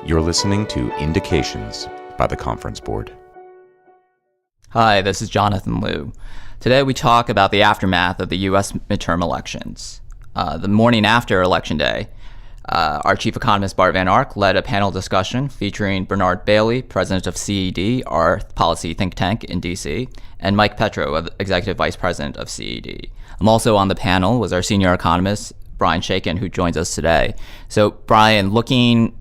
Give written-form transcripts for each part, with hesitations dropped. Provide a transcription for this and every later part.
You're listening to Indications by the Conference Board. Hi, this is Jonathan Liu. Today we talk about the aftermath of the U.S. midterm elections. The morning after Election Day, our chief economist Bart Van Ark led a panel discussion featuring Bernard Bailey, president of CED, our policy think tank in D.C., and Mike Petro, executive vice president of CED. Also on the panel was our senior economist Brian Schaitkin, who joins us today. So, Brian, looking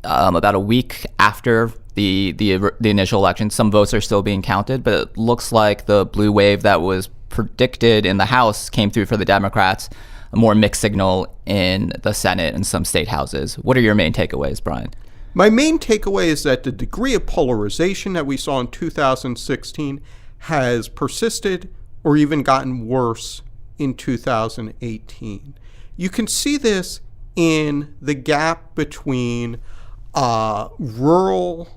about a week after the initial election, some votes are still being counted, but it looks like the blue wave that was predicted in the House came through for the Democrats, a more mixed signal in the Senate and some state houses. What are your main takeaways, Brian? My main takeaway is that the degree of polarization that we saw in 2016 has persisted or even gotten worse in 2018. You can see this in the gap between rural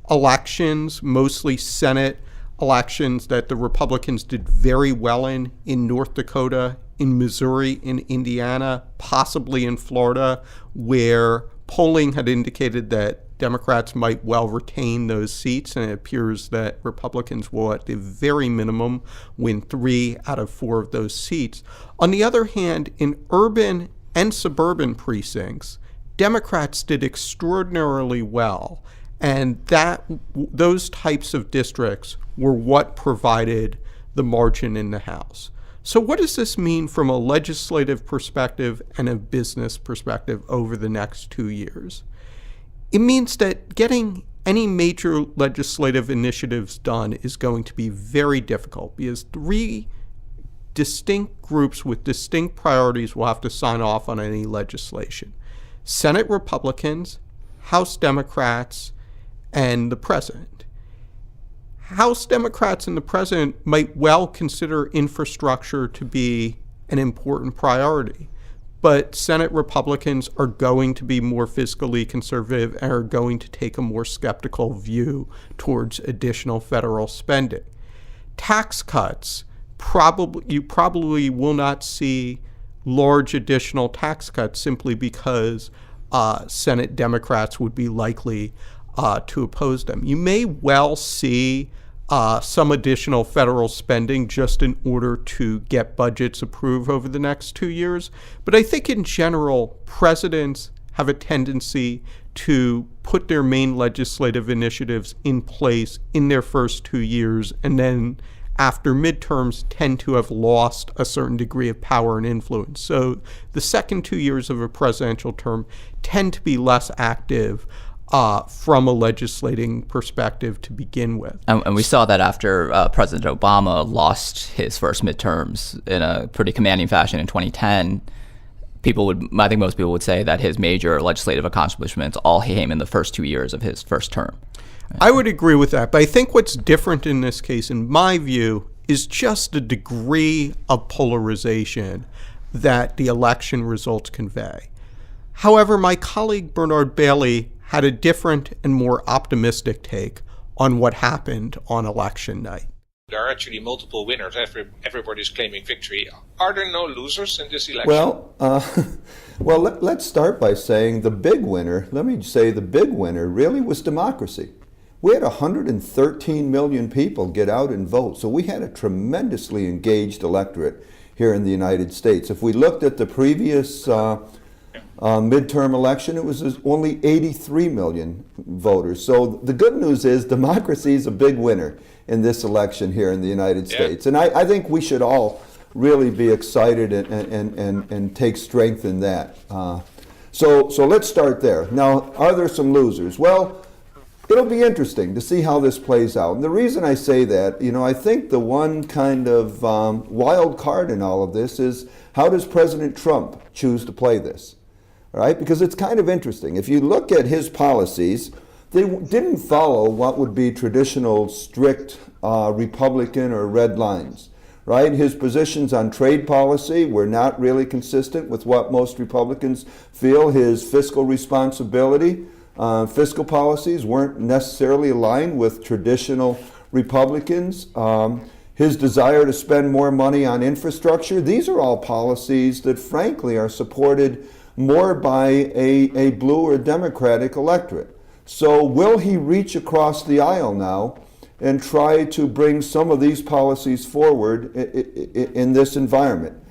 elections, mostly Senate elections that the Republicans did very well in North Dakota, in Missouri, in Indiana, possibly in Florida, where polling had indicated that Democrats might well retain those seats, and it appears that Republicans will, at the very minimum, win 3 out of 4 of those seats. On the other hand, in urban and suburban precincts, Democrats did extraordinarily well, and those types of districts were what provided the margin in the House. So what does this mean from a legislative perspective and a business perspective over the next 2 years? It means that getting any major legislative initiatives done is going to be very difficult because 3 distinct groups with distinct priorities will have to sign off on any legislation. Senate Republicans, House Democrats, and the President. House Democrats and the President might well consider infrastructure to be an important priority, but Senate Republicans are going to be more fiscally conservative and are going to take a more skeptical view towards additional federal spending. Tax cuts, you probably will not see large additional tax cuts simply because Senate Democrats would be likely to oppose them. You may well see some additional federal spending just in order to get budgets approved over the next 2 years. But I think in general, presidents have a tendency to put their main legislative initiatives in place in their first 2 years, and then after midterms tend to have lost a certain degree of power and influence. So the second 2 years of a presidential term tend to be less active from a legislating perspective to begin with. And we saw that after President Obama lost his first midterms in a pretty commanding fashion in 2010. I think most people would say that his major legislative accomplishments all came in the first 2 years of his first term. I would agree with that, but I think what's different in this case, in my view, is just the degree of polarization that the election results convey. However, my colleague Bernard Bailey had a different and more optimistic take on what happened on election night. There are actually multiple winners. Everybody's claiming victory. Are there no losers in this election? Well, let's start by saying the big winner really was democracy. We had 113 million people get out and vote, so we had a tremendously engaged electorate here in the United States. If we looked at the previous midterm election, it was only 83 million voters. So the good news is democracy is a big winner in this election here in the United States. And I think we should all really be excited and take strength in that. So let's start there. Now, are there some losers? Well, it'll be interesting to see how this plays out. And the reason I say that, I think the one kind of wild card in all of this is how does President Trump choose to play this? All right, because it's kind of interesting. If you look at his policies, they didn't follow what would be traditional strict Republican or red lines, right? His positions on trade policy were not really consistent with what most Republicans feel. His fiscal responsibility, fiscal policies weren't necessarily aligned with traditional Republicans. His desire to spend more money on infrastructure, these are all policies that frankly are supported more by a blue or Democratic electorate. So will he reach across the aisle now and try to bring some of these policies forward in this environment?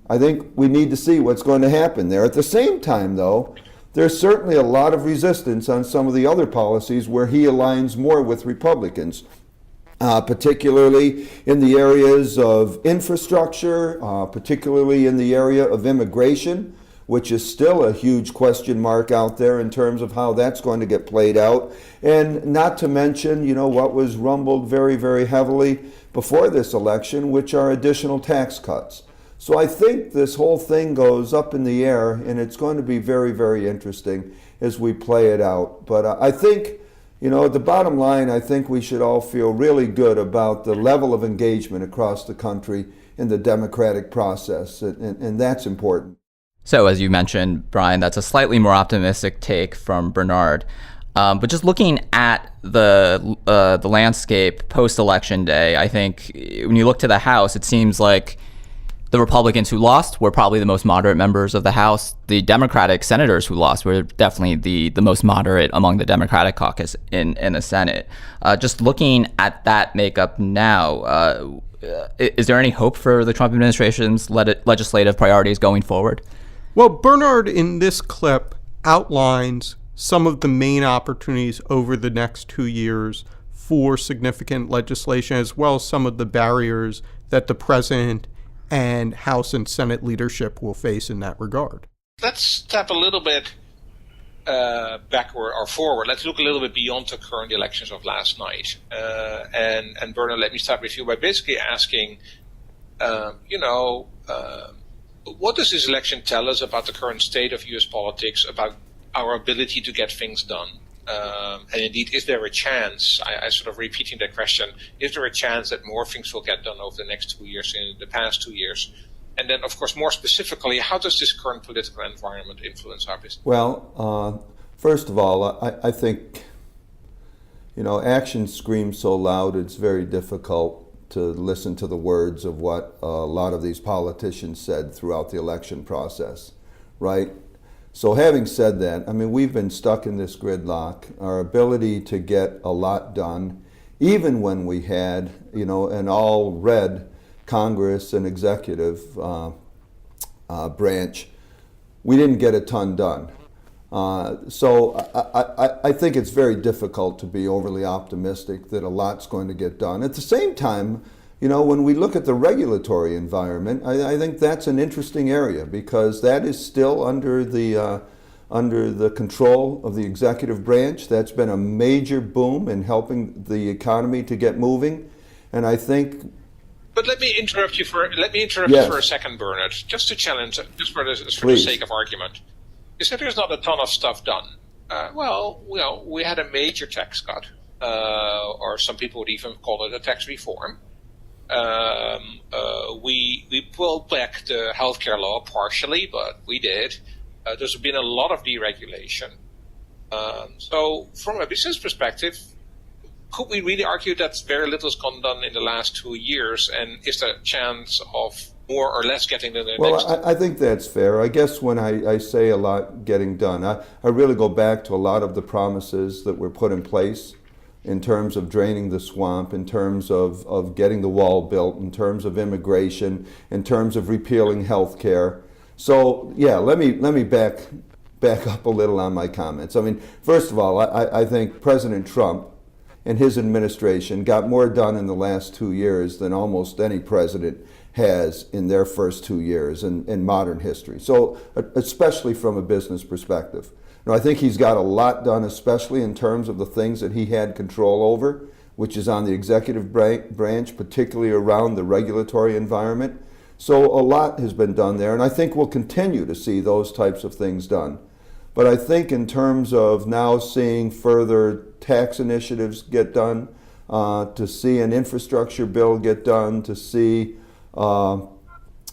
I think we need to see what's going to happen there. At the same time, though, there's certainly a lot of resistance on some of the other policies where he aligns more with Republicans, particularly in the areas of infrastructure, particularly in the area of immigration, which is still a huge question mark out there in terms of how that's going to get played out. And not to mention, what was rumbled very, very heavily before this election, which are additional tax cuts. So I think this whole thing goes up in the air, and it's going to be very, very interesting as we play it out. But I think, at the bottom line, I think we should all feel really good about the level of engagement across the country in the democratic process, and that's important. So as you mentioned, Brian, that's a slightly more optimistic take from Bernard. But just looking at the landscape post-election day, I think when you look to the House, it seems like the Republicans who lost were probably the most moderate members of the House. The Democratic senators who lost were definitely the most moderate among the Democratic caucus in the Senate. Just looking at that makeup now, is there any hope for the Trump administration's legislative priorities going forward? Well, Bernard in this clip outlines some of the main opportunities over the next 2 years for significant legislation, as well as some of the barriers that the president and House and Senate leadership will face in that regard. Let's step a little bit backward or forward. Let's look a little bit beyond the current elections of last night. And Bernard, let me start with you by basically asking, what does this election tell us about the current state of U.S. politics, about our ability to get things done? And indeed, is there a chance, I sort of repeating that question, is there a chance that more things will get done over the next 2 years than in the past 2 years? And then, of course, more specifically, how does this current political environment influence our business? Well, first of all, I think, actions scream so loud, it's very difficult to listen to the words of what a lot of these politicians said throughout the election process, right? So having said that, we've been stuck in this gridlock. Our ability to get a lot done, even when we had, an all-red Congress and executive branch, we didn't get a ton done. So I think it's very difficult to be overly optimistic that a lot's going to get done. At the same time, when we look at the regulatory environment, I think that's an interesting area because that is still under the control of the executive branch. That's been a major boom in helping the economy to get moving, and I think. But let me interrupt you for a second, Bernard, just to challenge, just for the sake of argument. You said there's not a ton of stuff done. We had a major tax cut, or some people would even call it a tax reform. We pulled back the healthcare law partially, but we did. There's been a lot of deregulation. So from a business perspective, could we really argue that very little has gone done in the last 2 years? And is there a chance of more or less getting done in the next? Well, I think that's fair. I guess when I say a lot getting done, I really go back to a lot of the promises that were put in place in terms of draining the swamp, in terms of getting the wall built, in terms of immigration, in terms of repealing health care. So, yeah, let me back up a little on my comments. First of all, I think President Trump and his administration got more done in the last 2 years than almost any president has in their first 2 years in modern history. So, especially from a business perspective. I think he's got a lot done, especially in terms of the things that he had control over, which is on the executive branch, particularly around the regulatory environment. So a lot has been done there, and I think we'll continue to see those types of things done. But I think in terms of now seeing further tax initiatives get done, to see an infrastructure bill get done, to see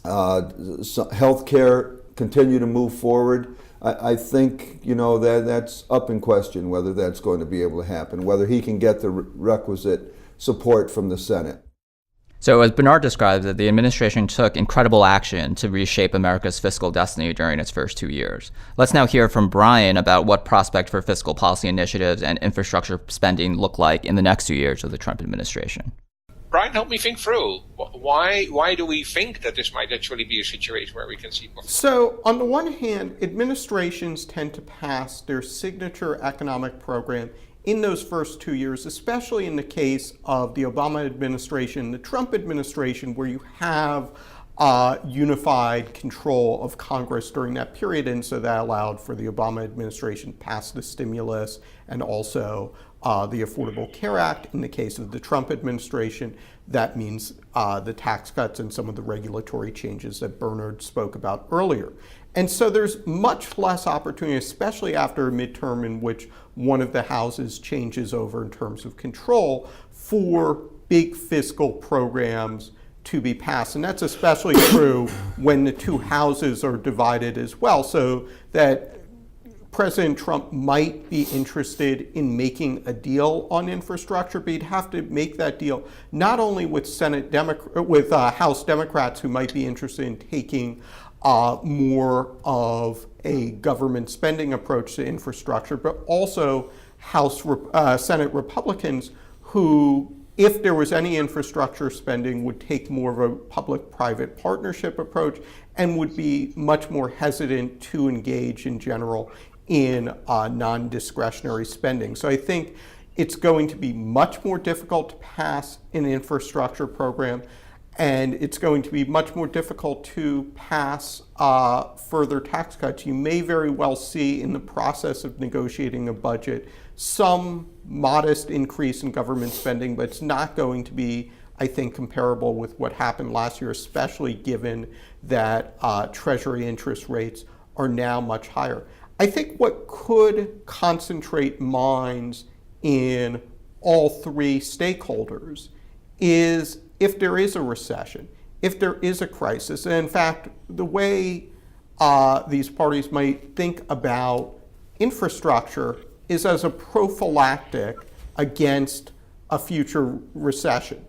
healthcare continue to move forward, I think that's up in question whether that's going to be able to happen, whether he can get the requisite support from the Senate. So as Bernard describes it, the administration took incredible action to reshape America's fiscal destiny during its first 2 years. Let's now hear from Brian about what prospect for fiscal policy initiatives and infrastructure spending look like in the next 2 years of the Trump administration. Brian, help me think through. Why do we think that this might actually be a situation where we can see more? So, on the one hand, administrations tend to pass their signature economic program in those first 2 years, especially in the case of the Obama administration, the Trump administration, where you have unified control of Congress during that period. And so that allowed for the Obama administration to pass the stimulus and also the Affordable Care Act. In the case of the Trump administration, that means the tax cuts and some of the regulatory changes that Bernard spoke about earlier. And so there's much less opportunity, especially after a midterm in which one of the houses changes over in terms of control, for big fiscal programs to be passed. And that's especially true when the two houses are divided as well, so that President Trump might be interested in making a deal on infrastructure, but he'd have to make that deal not only with House Democrats who might be interested in taking more of a government spending approach to infrastructure, but also Senate Republicans who, if there was any infrastructure spending, would take more of a public-private partnership approach and would be much more hesitant to engage in general in non-discretionary spending. So I think it's going to be much more difficult to pass an infrastructure program, and it's going to be much more difficult to pass further tax cuts. You may very well see in the process of negotiating a budget some modest increase in government spending, but it's not going to be, I think, comparable with what happened last year, especially given that Treasury interest rates are now much higher. I think what could concentrate minds in all three stakeholders is if there is a recession, if there is a crisis. And in fact, the way these parties might think about infrastructure is as a prophylactic against a future recession.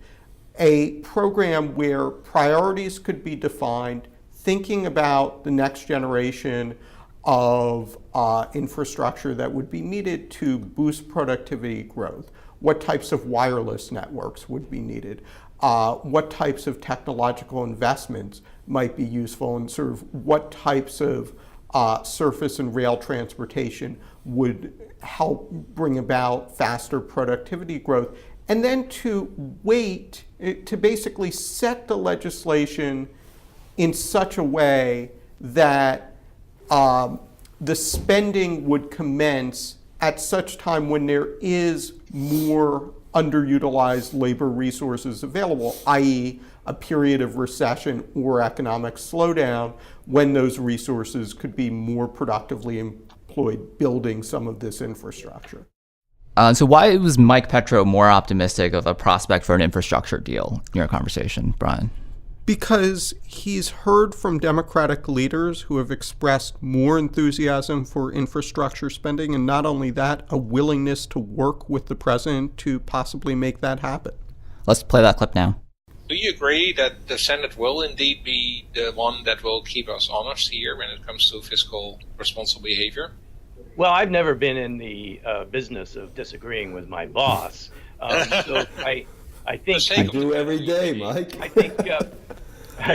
A program where priorities could be defined, thinking about the next generation of infrastructure that would be needed to boost productivity growth, what types of wireless networks would be needed, what types of technological investments might be useful, and sort of what types of surface and rail transportation would help bring about faster productivity growth, and then to wait, to basically set the legislation in such a way that the spending would commence at such time when there is more underutilized labor resources available, i.e. a period of recession or economic slowdown, when those resources could be more productively employed building some of this infrastructure. So why was Mike Petro more optimistic of a prospect for an infrastructure deal in your conversation, Brian? Because he's heard from Democratic leaders who have expressed more enthusiasm for infrastructure spending, and not only that, a willingness to work with the president to possibly make that happen. Let's play that clip now. Do you agree that the Senate will indeed be the one that will keep us honest here when it comes to fiscal responsible behavior? Well, I've never been in the business of disagreeing with my boss. So I think You do every day, Mike. I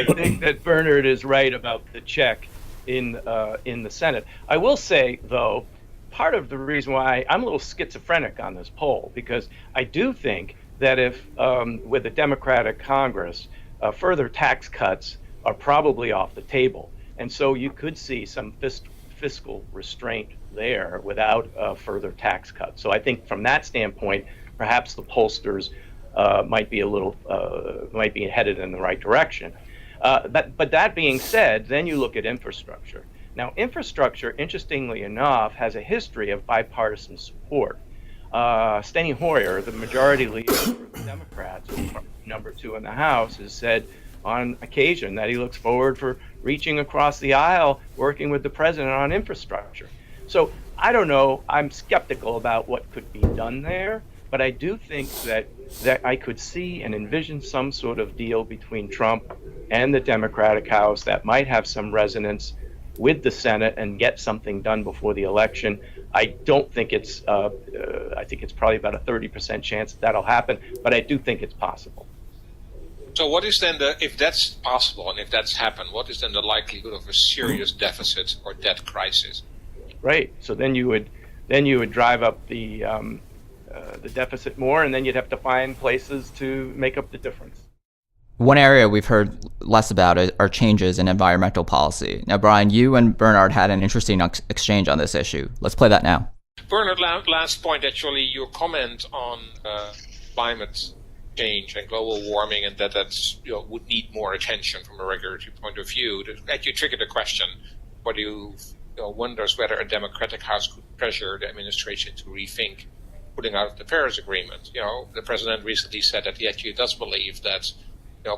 think that Bernard is right about the check in the Senate. I will say, though, part of the reason why I'm a little schizophrenic on this poll, because I do think that if with a Democratic Congress, further tax cuts are probably off the table, and so you could see some fiscal restraint there without further tax cuts. So I think from that standpoint, perhaps the pollsters might be headed in the right direction. But that being said, then you look at infrastructure. Now, infrastructure, interestingly enough, has a history of bipartisan support. Steny Hoyer, the majority leader for the Democrats, number 2 in the House, has said on occasion that he looks forward for reaching across the aisle, working with the president on infrastructure. So I don't know. I'm skeptical about what could be done there. But I do think that I could see and envision some sort of deal between Trump and the Democratic House that might have some resonance with the Senate and get something done before the election. I don't think it's, I think it's probably about a 30% chance that'll happen, but I do think it's possible. So what is then if that's possible and if that's happened, what is then the likelihood of a serious deficit or debt crisis? Right. So then you would drive up the deficit more, and then you'd have to find places to make up the difference. One area we've heard less about are changes in environmental policy. Now, Brian, you and Bernard had an interesting exchange on this issue. Let's play that now. Bernard, last point, actually, your comment on climate change and global warming, and that's would need more attention from a regulatory point of view. That you triggered a question. What you wonders whether a Democratic House could pressure the administration to rethink putting out of the Paris Agreement. The president recently said that he actually does believe that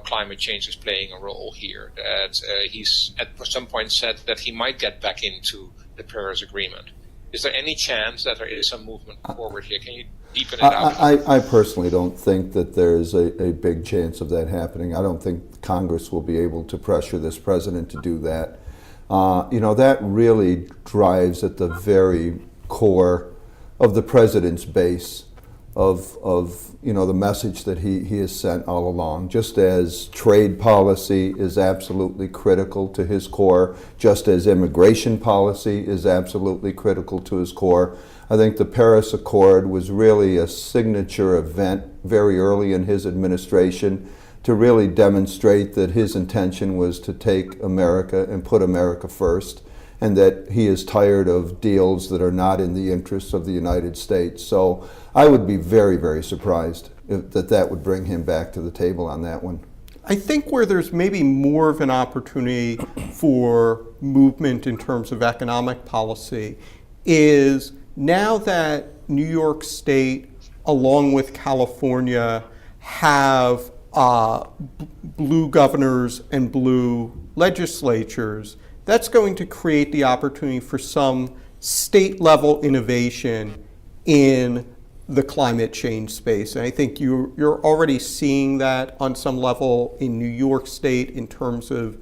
climate change is playing a role here. That he's at some point said that he might get back into the Paris Agreement. Is there any chance that there is some movement forward here? Can you deepen it out? I personally don't think that there's a big chance of that happening. I don't think Congress will be able to pressure this president to do that. That really drives at the very core of the president's base of the message that he has sent all along. Just as trade policy is absolutely critical to his core, just as immigration policy is absolutely critical to his core, I think the Paris Accord was really a signature event very early in his administration to really demonstrate that his intention was to take America and put America first, and that he is tired of deals that are not in the interests of the United States. So I would be very, very surprised if that would bring him back to the table on that one. I think where there's maybe more of an opportunity for movement in terms of economic policy is now that New York State, along with California, have blue governors and blue legislatures. That's going to create the opportunity for some state-level innovation in the climate change space. And I think you're already seeing that on some level in New York State in terms of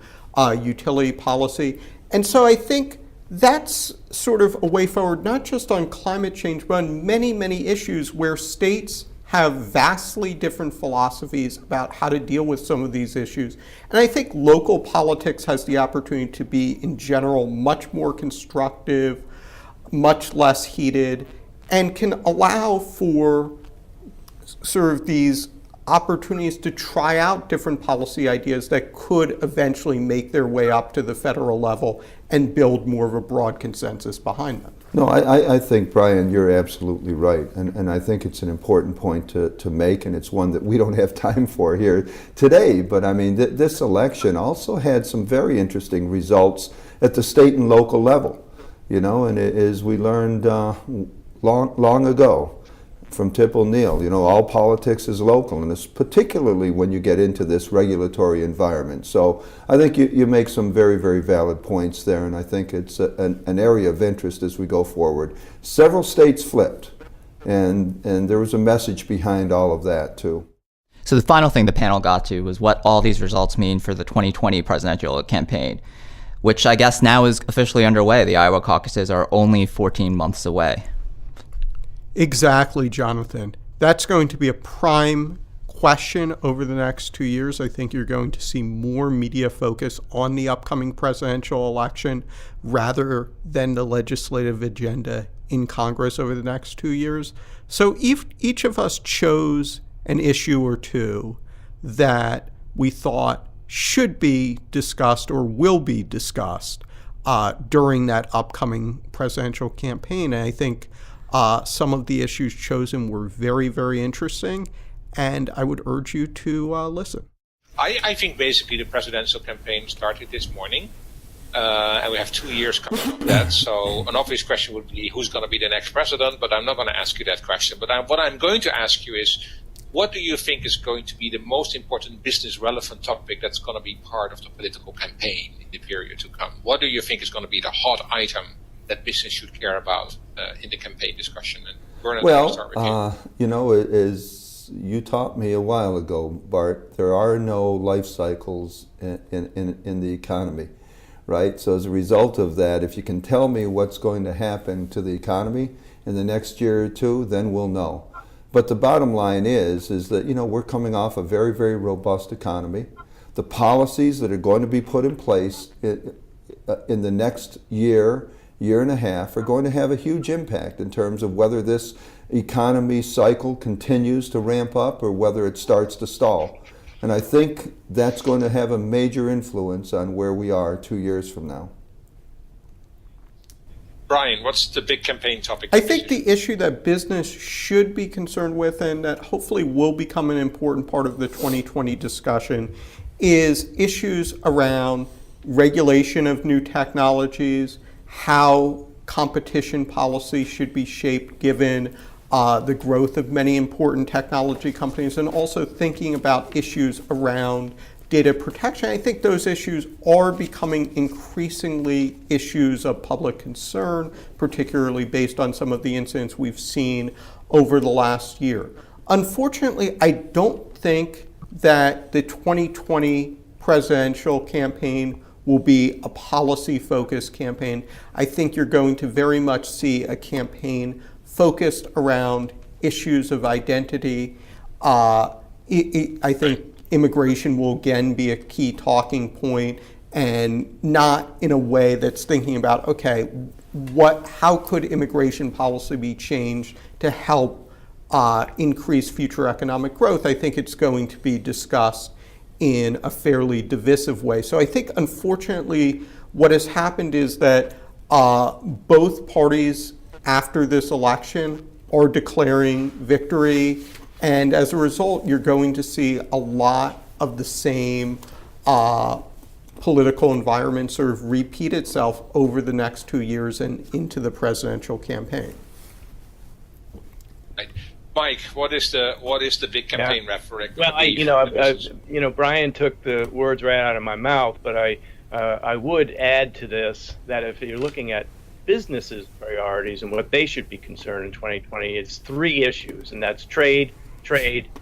utility policy. And so I think that's sort of a way forward, not just on climate change, but on many, many issues where states have vastly different philosophies about how to deal with some of these issues. And I think local politics has the opportunity to be, in general, much more constructive, much less heated, and can allow for sort of these opportunities to try out different policy ideas that could eventually make their way up to the federal level and build more of a broad consensus behind them. No, I think, Brian, you're absolutely right. And I think it's an important point to make, and it's one that we don't have time for here today. But I mean, this election also had some very interesting results at the state and local level. And as we learned long ago from Tip O'Neill, all politics is local, and it's particularly when you get into this regulatory environment. So I think you make some very, very valid points there, and I think it's an area of interest as we go forward. Several states flipped, and there was a message behind all of that, too. So the final thing the panel got to was what all these results mean for the 2020 presidential campaign, which I guess now is officially underway. The Iowa caucuses are only 14 months away. Exactly, Jonathan. That's going to be a prime question over the next 2 years. I think you're going to see more media focus on the upcoming presidential election rather than the legislative agenda in Congress over the next 2 years. So each of us chose an issue or two that we thought should be discussed or will be discussed during that upcoming presidential campaign. And I think some of the issues chosen were very, very interesting, and I would urge you to listen. I think basically the presidential campaign started this morning, and we have 2 years coming up to that. So an obvious question would be who's going to be the next president, but I'm not going to ask you that question. But what I'm going to ask you is, what do you think is going to be the most important business-relevant topic that's going to be part of the political campaign in the period to come? What do you think is going to be the hot item that business should care about in the campaign discussion? And Bernard, I'll start with as you taught me a while ago, Bart, there are no life cycles in the economy, right? So as a result of that, if you can tell me what's going to happen to the economy in the next year or two, then we'll know. But the bottom line is that, we're coming off a very, very robust economy. The policies that are going to be put in place in the next year and a half are going to have a huge impact in terms of whether this economy cycle continues to ramp up or whether it starts to stall. And I think that's going to have a major influence on where we are 2 years from now. Brian, what's the big campaign topic? I think the issue that business should be concerned with, and that hopefully will become an important part of the 2020 discussion, is issues around regulation of new technologies, how competition policy should be shaped given the growth of many important technology companies, and also thinking about issues around data protection. I think those issues are becoming increasingly issues of public concern, particularly based on some of the incidents we've seen over the last year. Unfortunately, I don't think that the 2020 presidential campaign will be a policy-focused campaign. I think you're going to very much see a campaign focused around issues of identity. I think immigration will again be a key talking point, and not in a way that's thinking about, okay, how could immigration policy be changed to help increase future economic growth. I think it's going to be discussed in a fairly divisive way. So I think, unfortunately, what has happened is that both parties after this election are declaring victory, and as a result, you're going to see a lot of the same political environment sort of repeat itself over the next 2 years and into the presidential campaign. Right. Mike, what is the big campaign rhetoric? Well, Brian took the words right out of my mouth, but I would add to this that if you're looking at businesses' priorities and what they should be concerned in 2020, it's three issues, and that's trade,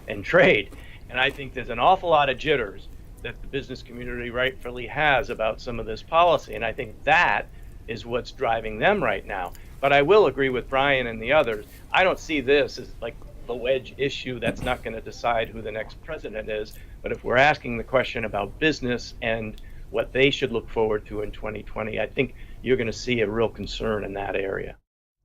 and trade. And I think there's an awful lot of jitters that the business community rightfully has about some of this policy, and I think that is what's driving them right now. But I will agree with Brian and the others. I don't see this as like the wedge issue that's not going to decide who the next president is. But if we're asking the question about business and what they should look forward to in 2020, I think you're going to see a real concern in that area.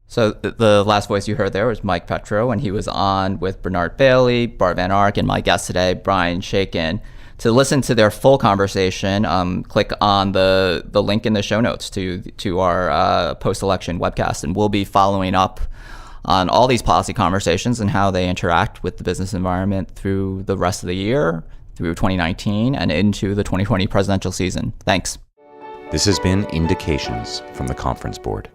So the last voice you heard there was Mike Petro, and he was on with Bernard Bailey, Bart Van Ark, and my guest today, Brian Schaitkin. To listen to their full conversation, click on the link in the show notes to our post-election webcast, and we'll be following up on all these policy conversations and how they interact with the business environment through the rest of the year, through 2019, and into the 2020 presidential season. Thanks. This has been Indications from the Conference Board.